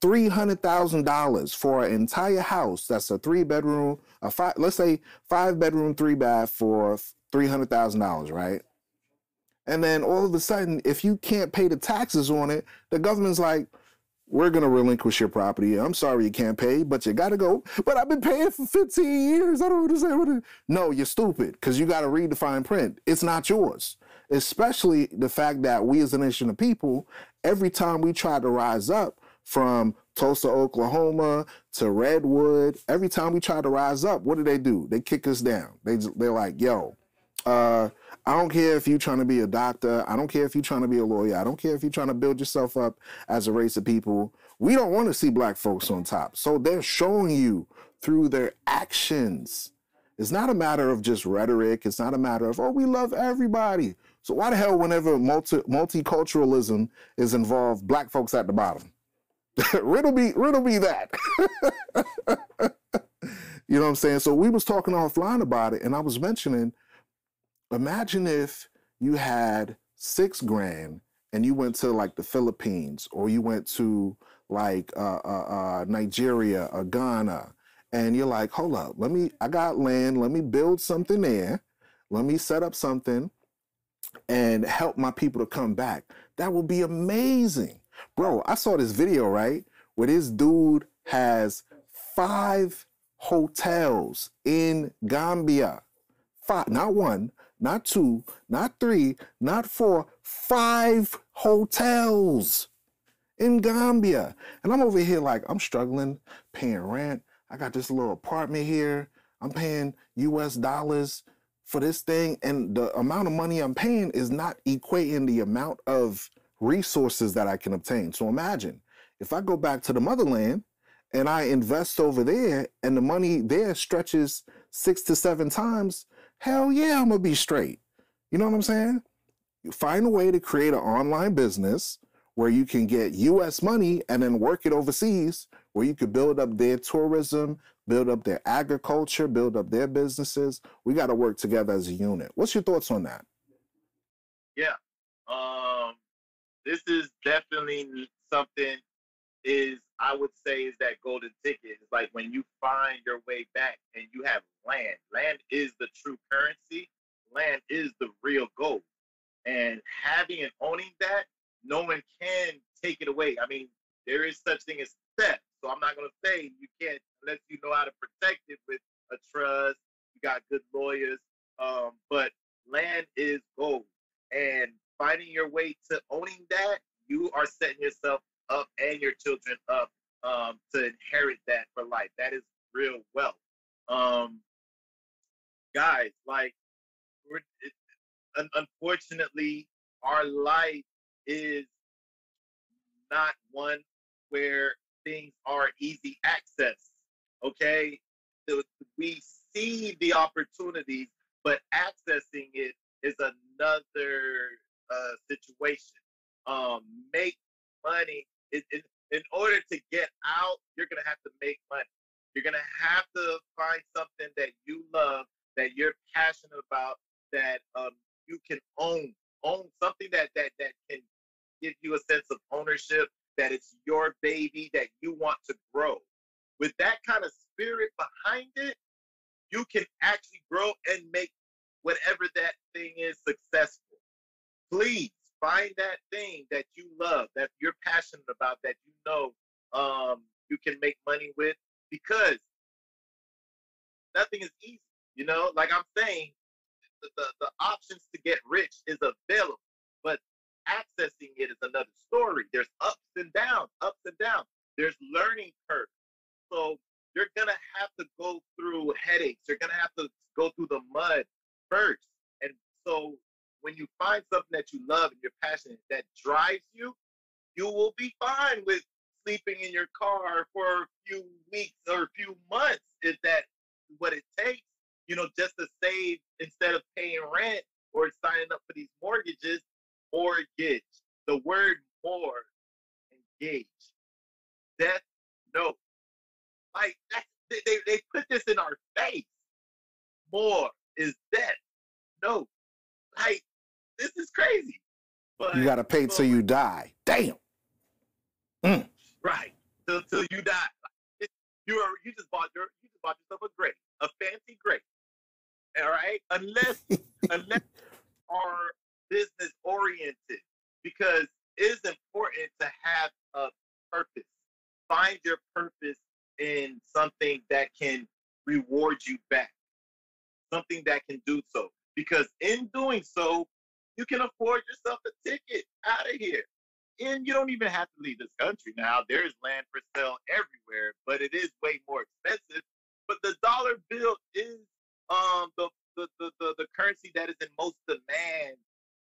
$300,000 for an entire house that's a 3-bedroom, let's say 5-bedroom, 3-bath for $300,000, right? And then all of a sudden, if you can't pay the taxes on it, the government's like, we're going to relinquish your property. I'm sorry you can't pay, but you got to go. But I've been paying for 15 years. I don't understand. No, you're stupid, because you got to read the fine print. It's not yours. Especially the fact that we as a nation of people, every time we try to rise up from Tulsa, Oklahoma to Redwood, every time we try to rise up, what do? They kick us down. They're like, yo, I don't care if you're trying to be a doctor. I don't care if you're trying to be a lawyer. I don't care if you're trying to build yourself up as a race of people. We don't want to see black folks on top. So they're showing you through their actions. It's not a matter of just rhetoric. It's not a matter of, oh, we love everybody. So why the hell, whenever multiculturalism is involved, black folks at the bottom? riddle me that. You know what I'm saying? So we was talking offline about it, and I was mentioning, imagine if you had $6,000 and you went to like the Philippines, or you went to like Nigeria or Ghana, and you're like, hold up, I got land, let me build something there, let me set up something and help my people to come back. That would be amazing. Bro, I saw this video, right, where this dude has 5 hotels in Gambia. 5, not 1, not 2, not 3, not 4, 5 hotels in Gambia. And I'm over here like, I'm struggling, paying rent. I got this little apartment here. I'm paying US dollars for this thing. And the amount of money I'm paying is not equating the amount of resources that I can obtain. So imagine if I go back to the motherland and I invest over there and the money there stretches 6 to 7 times, hell yeah, I'm gonna be straight. You know what I'm saying? You find a way to create an online business where you can get US money and then work it overseas, where you could build up their tourism, build up their agriculture, build up their businesses. We got to work together as a unit. What's your thoughts on that? Yeah. This is definitely something I would say is that golden ticket. It's like when you find your way back and you have land. Land is the true currency. Land is the real gold. And having and owning that, no one can take it away. I mean, there is such thing as theft. So I'm not going to say you can't, unless you know how to protect it with a trust. You got good lawyers. But land is gold. And finding your way to owning that, you are setting yourself up and your children up to inherit that for life. That is real wealth. Guys, like, unfortunately, our life is not one where things are easy access. Okay, we see the opportunities, but accessing it is another situation. Make money. In order to get out, you're gonna have to make money. You're gonna have to find something that you love, that you're passionate about, that you can own something that can give you a sense of ownership, that it's your baby, that you want to grow. With that kind of spirit behind it, you can actually grow and make whatever that thing is successful. Please find that thing that you love, that you're passionate about, that you know you can make money with, because nothing is easy. You know, like I'm saying, the options to get rich is available, but accessing it is another story. There's ups and downs, ups and downs. There's learning curves. So you're gonna have to go through headaches. You're gonna have to go through the mud first. And so when you find something that you love and you're passionate, that drives you, you will be fine with sleeping in your car for a few weeks or a few months, if that's what it takes, you know, just to save instead of paying rent or signing up for these mortgages. Mortgage, the word more, engage, death note. Like that, they put this in our face. More is death note. Like, this is crazy. But you got to pay till you die. Damn. Right. Till you die. You just bought yourself a grave, a fancy grave. All right. Unless are business oriented, because it's important to have a purpose. Find your purpose in something that can reward you back, something that can do so. Because in doing so, you can afford yourself a ticket out of here. And you don't even have to leave this country now. There's land for sale everywhere, but it is way more expensive. But the dollar bill is the currency that is in most demand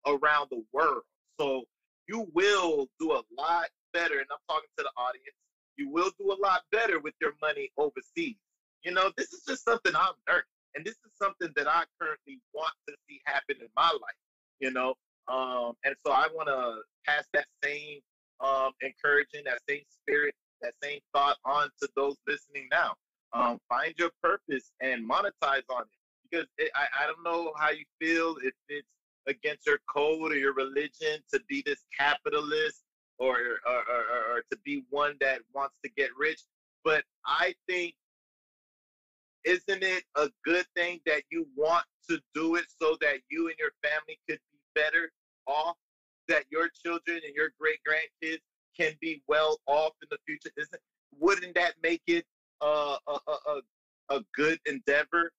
around the world. So you will do a lot better, and I'm talking to the audience, you will do a lot better with your money overseas. You know, this is just something I'm learning, and this is something that I currently want to see happen in my life, you know. And so I want to pass that same encouraging, that same spirit, that same thought on to those listening now. Find your purpose and monetize on it, because I don't know how you feel, if it's against your code or your religion to be this capitalist, or to be one that wants to get rich. But I think, isn't it a good thing that you want to do it so that you and your family could be better off, that your children and your great grandkids can be well off in the future? Wouldn't that make it a good endeavor?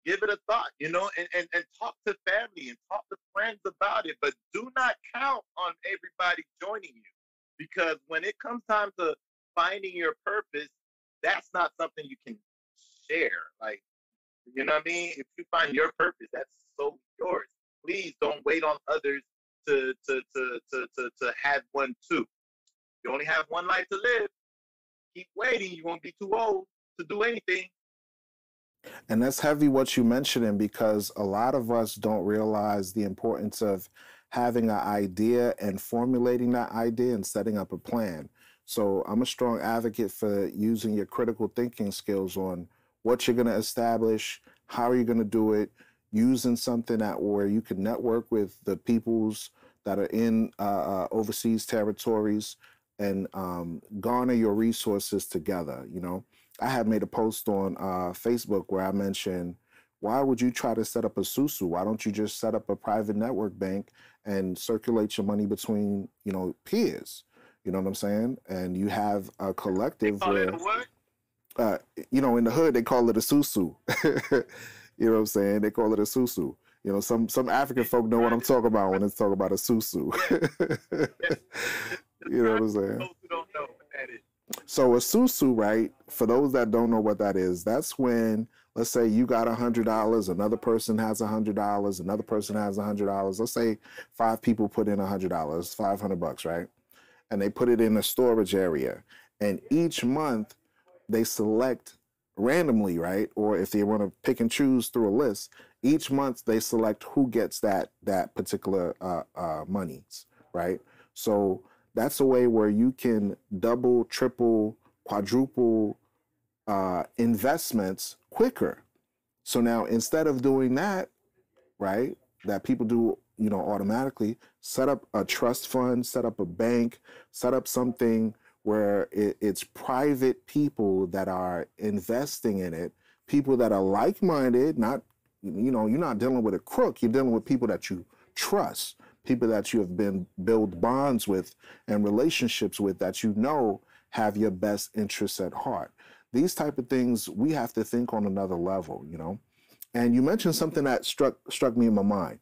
Give it a thought, you know, and talk to family and talk to friends about it. But do not count on everybody joining you, because when it comes time to finding your purpose, that's not something you can share. Like, you know what I mean? If you find your purpose, that's so yours. Please don't wait on others to have one too. You only have one life to live. Keep waiting. You won't be too old to do anything. And that's heavy what you're mentioning, because a lot of us don't realize the importance of having an idea and formulating that idea and setting up a plan. So I'm a strong advocate for using your critical thinking skills on what you're going to establish, how are you going to do it, using something that where you can network with the peoples that are in overseas territories, and garner your resources together. You know, I have made a post on Facebook where I mentioned, why would you try to set up a susu? Why don't you just set up a private network bank and circulate your money between, you know, peers? You know what I'm saying? And you have a collective where, you know, in the hood, they call it a susu. You know what I'm saying? They call it a susu. You know, some African folk know what I'm talking about when it's talking about a susu. You know what I'm saying? Those who don't know what that is. So a susu, right, for those that don't know what that is, that's when, let's say you got $100, another person has $100, another person has $100. Let's say 5 people put in $100, $500, right? and they put it in a storage area. And each month they select randomly, right? Or if they want to pick and choose through a list, each month they select who gets that particular monies, right? So that's a way where you can double, triple, quadruple investments quicker. So now instead of doing that, right, that people do, automatically, set up a trust fund, set up a bank, set up something where it's private people that are investing in it, people that are like-minded, not, you're not dealing with a crook, you're dealing with people that you trust, people that you have been build bonds with and relationships with that have your best interests at heart. These type of things, we have to think on another level, And you mentioned something that struck me in my mind.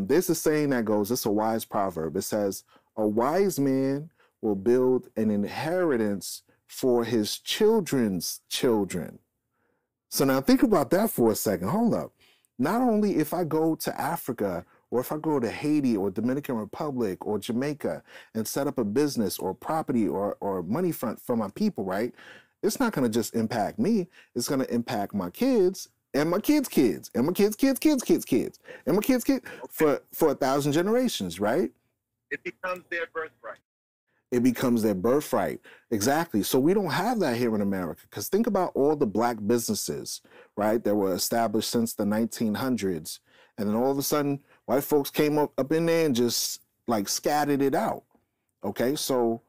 There's a saying that goes, it's a wise proverb. It says, a wise man will build an inheritance for his children's children. So now think about that for a second. Hold up. Not only if I go to Africa or if I go to Haiti or Dominican Republic or Jamaica and set up a business or property or money front for my people, right? It's not going to just impact me. It's going to impact my kids and my kids' kids and my kids' kids' kids' kids' kids and my kids' kids for 1,000 generations, right? It becomes their birthright. It becomes their birthright. Exactly. So we don't have that here in America, because think about all the black businesses, right, that were established since the 1900s. And then all of a sudden, white folks came up in there and just like scattered it out. Okay. So,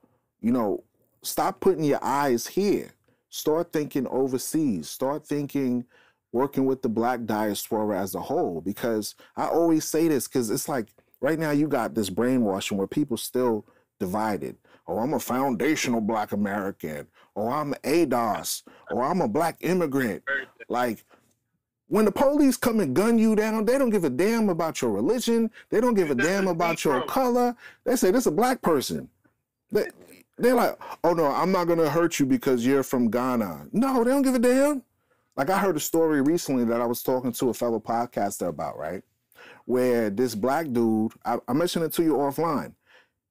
stop putting your eyes here. Start thinking overseas. Start thinking working with the black diaspora as a whole. Because I always say this, because it's like right now you got this brainwashing where people still divided. Oh, I'm a foundational black American. Or I'm ADOS. Or I'm a black immigrant. Like, when the police come and gun you down, they don't give a damn about your religion. They don't give a damn about your color. They say, this is a black person. They're like, oh no, I'm not going to hurt you because you're from Ghana. No, they don't give a damn. Like, I heard a story recently that I was talking to a fellow podcaster about, right? Where this black dude, I mentioned it to you offline.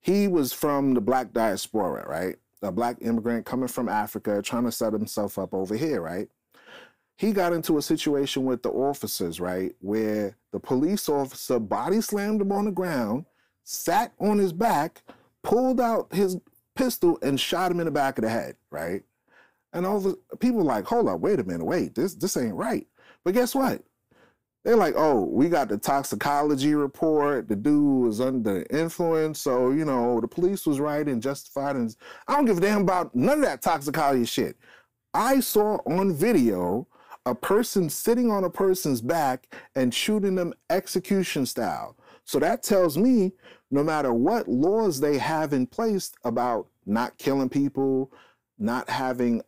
He was from the black diaspora, right? A black immigrant coming from Africa, trying to set himself up over here, right? He got into a situation with the officers, right? Where the police officer body slammed him on the ground, sat on his back, pulled out his pistol and shot him in the back of the head, right? And all the people were like, hold up, wait a minute, wait, this ain't right. But guess what? They're like, oh, we got the toxicology report. The dude was under influence. So, the police was right and justified. And I don't give a damn about none of that toxicology shit. I saw on video a person sitting on a person's back and shooting them execution style. So that tells me no matter what laws they have in place about not killing people, not having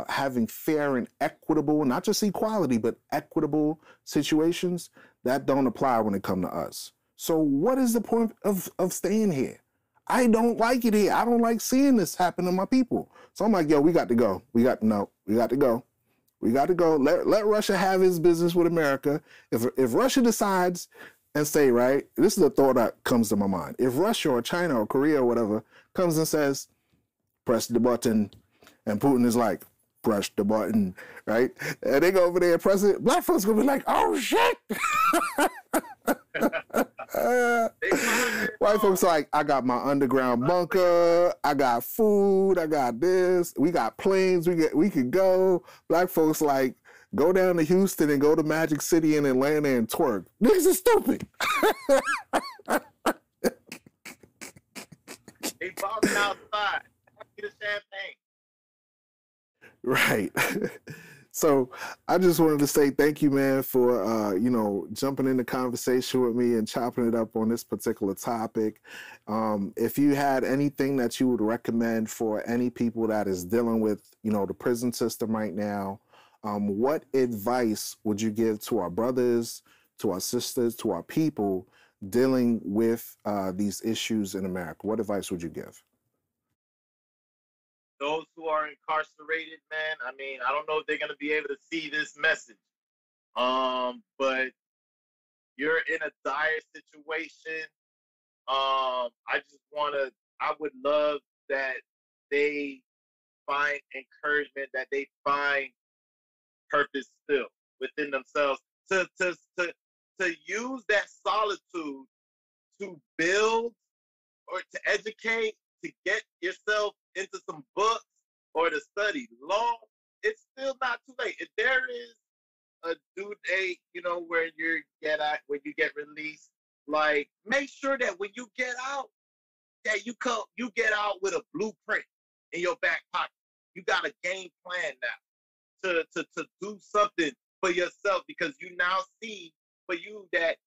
having fair and equitable, not just equality, but equitable situations, that don't apply when it comes to us. So what is the point of staying here? I don't like it here. I don't like seeing this happen to my people. So I'm like, yo, we got to go. We got to go. We got to go. Let Russia have his business with America. If Russia decides and say, right, this is a thought that comes to my mind. If Russia or China or Korea or whatever comes and says, press the button, and Putin is like, press the button, right? And they go over there and press it. Black folks gonna be like, oh shit. White folks like, I got my underground bunker, I got food, I got this, we got planes, we could go. Black folks like, go down to Houston and go to Magic City in Atlanta and twerk. Niggas is stupid. They balling outside. Get a champagne. Right. So I just wanted to say thank you, man, for, jumping in the conversation with me and chopping it up on this particular topic. If you had anything that you would recommend for any people that is dealing with, the prison system right now, what advice would you give to our brothers, to our sisters, to our people dealing with these issues in America? What advice would you give? Those who are incarcerated, man, I mean, I don't know if they're going to be able to see this message. But you're in a dire situation. I just want to I would love that they find encouragement, that they find purpose still within themselves to use that solitude to build or to educate, to get yourself into some books or to study law. It's still not too late. If there is a due date, where when you get released, like make sure that when you get out, that you get out with a blueprint in your back pocket. You got a game plan now to do something for yourself, because you now see for you that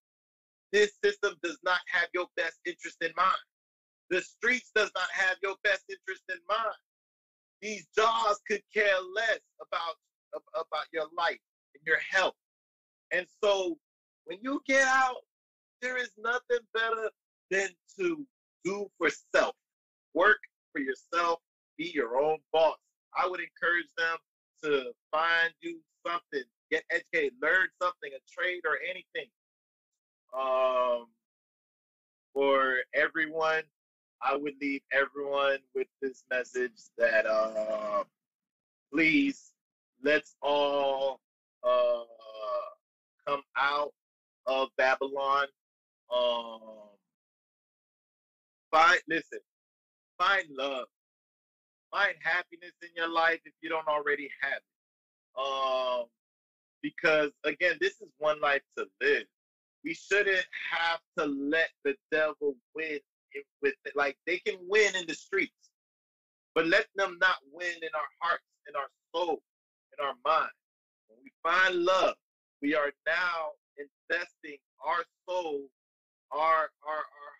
this system does not have your best interest in mind. The streets does not have your best interest in mind. These jobs could care less about your life and your health. And so when you get out, there is nothing better than to do for self. Work for yourself. Be your own boss. I would encourage them to find you something, get educated, learn something, a trade or anything. For everyone, I would leave everyone with this message that please, let's all come out of Babylon. Find love, find happiness in your life if you don't already have it. Because again, this is one life to live. We shouldn't have to let the devil win with it. Like, they can win in the streets, but let them not win in our hearts, in our soul, in our mind. When we find love, we are now investing our soul, our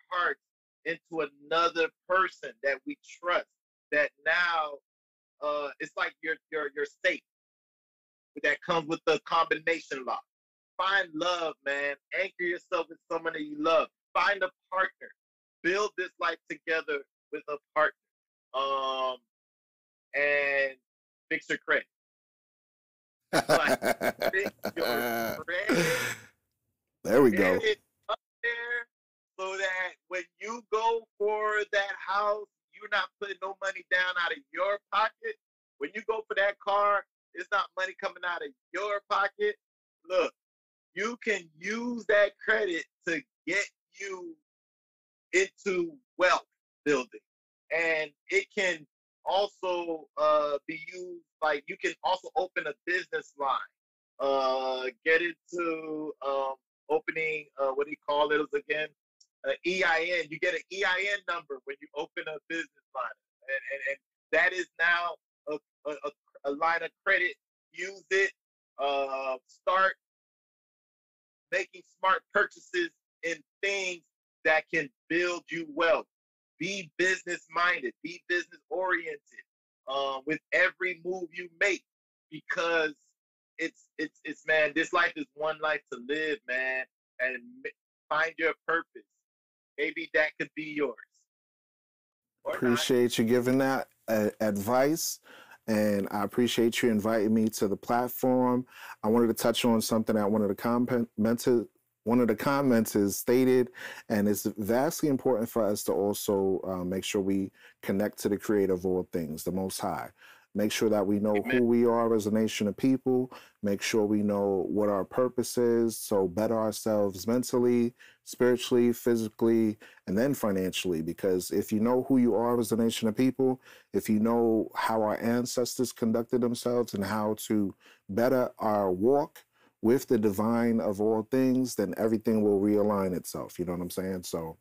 hearts into another person that we trust. That now it's like your safe that comes with the combination lock. Find love, man. Anchor yourself with someone that you love. Find a partner. Build this life together with a partner. And fix your credit. Like, fix your credit. There we go. Get it up there so that when you go for that house, you're not putting no money down out of your pocket. When you go for that car, it's not money coming out of your pocket. Look, you can use that credit to get you into wealth building. And it can also be used, like you can also open a business line, get into opening, what do you call it again? EIN. You get an EIN number when you open a business line. And that is now a line of credit. Use it. Start making smart purchases in things that can build you wealth. Be business minded. Be business oriented with every move you make, because it's man. This life is one life to live, man, and find your purpose. Maybe that could be yours. Appreciate you giving that advice, and I appreciate you inviting me to the platform. I wanted to touch on something that one of the commenters stated, and it's vastly important for us to also make sure we connect to the creator of all things, the Most High. Make sure that we know who we are as a nation of people. Make sure we know what our purpose is, so better ourselves mentally, spiritually, physically, and then financially. Because if you know who you are as a nation of people, if you know how our ancestors conducted themselves and how to better our walk with the divine of all things, then everything will realign itself. You know what I'm saying? So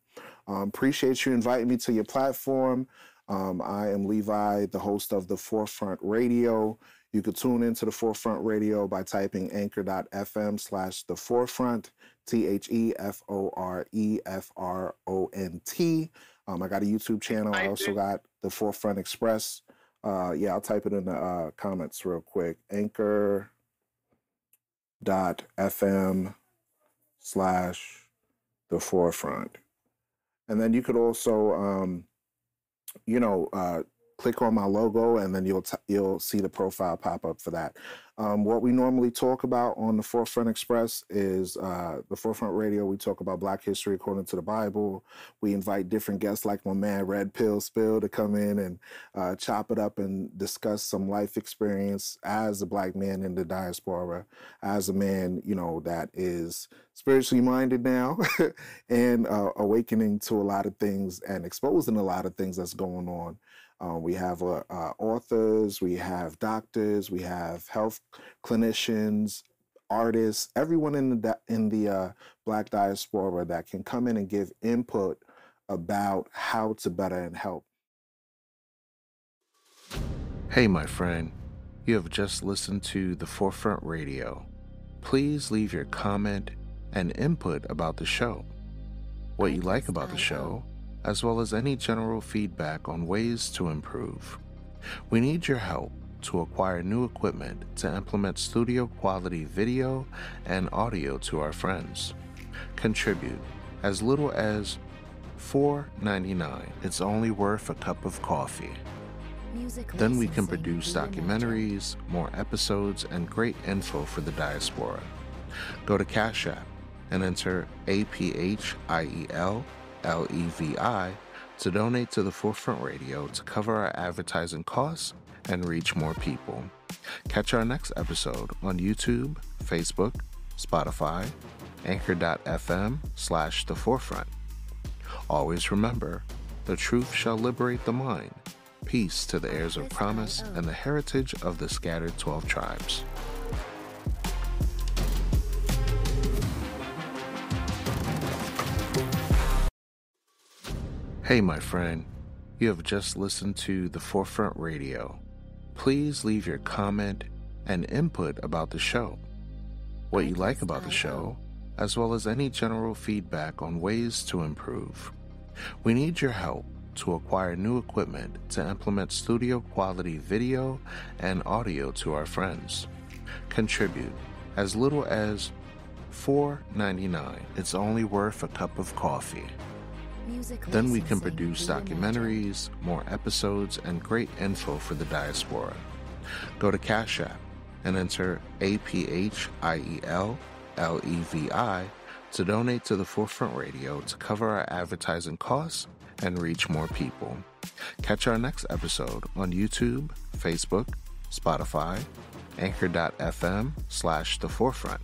appreciate you inviting me to your platform. I am Levi, the host of the Forefront Radio. You could tune into the Forefront Radio by typing anchor.fm/the Forefront, TheForefront. I got a YouTube channel. I also got the Forefront Express. Yeah, I'll type it in the comments real quick. Anchor.fm/the Forefront. And then you could also click on my logo, and then you'll see the profile pop up for that. What we normally talk about on the Forefront Express is the Forefront Radio. We talk about Black history according to the Bible. We invite different guests like my man Red Pill Spill to come in and chop it up and discuss some life experience as a Black man in the diaspora, as a man, that is spiritually minded now and awakening to a lot of things and exposing a lot of things that's going on. We have authors, we have doctors, we have health clinicians, artists, everyone in the Black diaspora that can come in and give input about how to better and help. Hey, my friend, you have just listened to the Forefront Radio. Please leave your comment and input about the show, what you like about the show, as well as any general feedback on ways to improve. We need your help to acquire new equipment to implement studio quality video and audio to our friends. Contribute as little as $4.99. It's only worth a cup of coffee. Then we can produce documentaries, more episodes, and great info for the diaspora. Go to Cash App and enter APHIEL LEVI to donate to the Forefront Radio to cover our advertising costs and reach more people. Catch our next episode on YouTube, Facebook, Spotify, Anchor.fm/The Forefront. Always remember, the truth shall liberate the mind. Peace to the heirs of promise and the heritage of the scattered 12 tribes. Hey, my friend, you have just listened to the Forefront Radio. Please leave your comment and input about the show, what you like about the show, as well as any general feedback on ways to improve. We need your help to acquire new equipment to implement studio quality video and audio to our friends. Contribute as little as $4.99. It's only worth a cup of coffee. Then we can produce documentaries, more episodes, and great info for the diaspora. Go to Cash App and enter APHIEL LEVI to donate to the Forefront Radio to cover our advertising costs and reach more people. Catch our next episode on YouTube, Facebook, Spotify, Anchor.fm/The Forefront.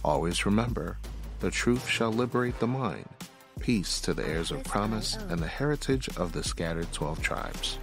Always remember, the truth shall liberate the mind. Peace to the heirs of promise and the heritage of the scattered 12 tribes.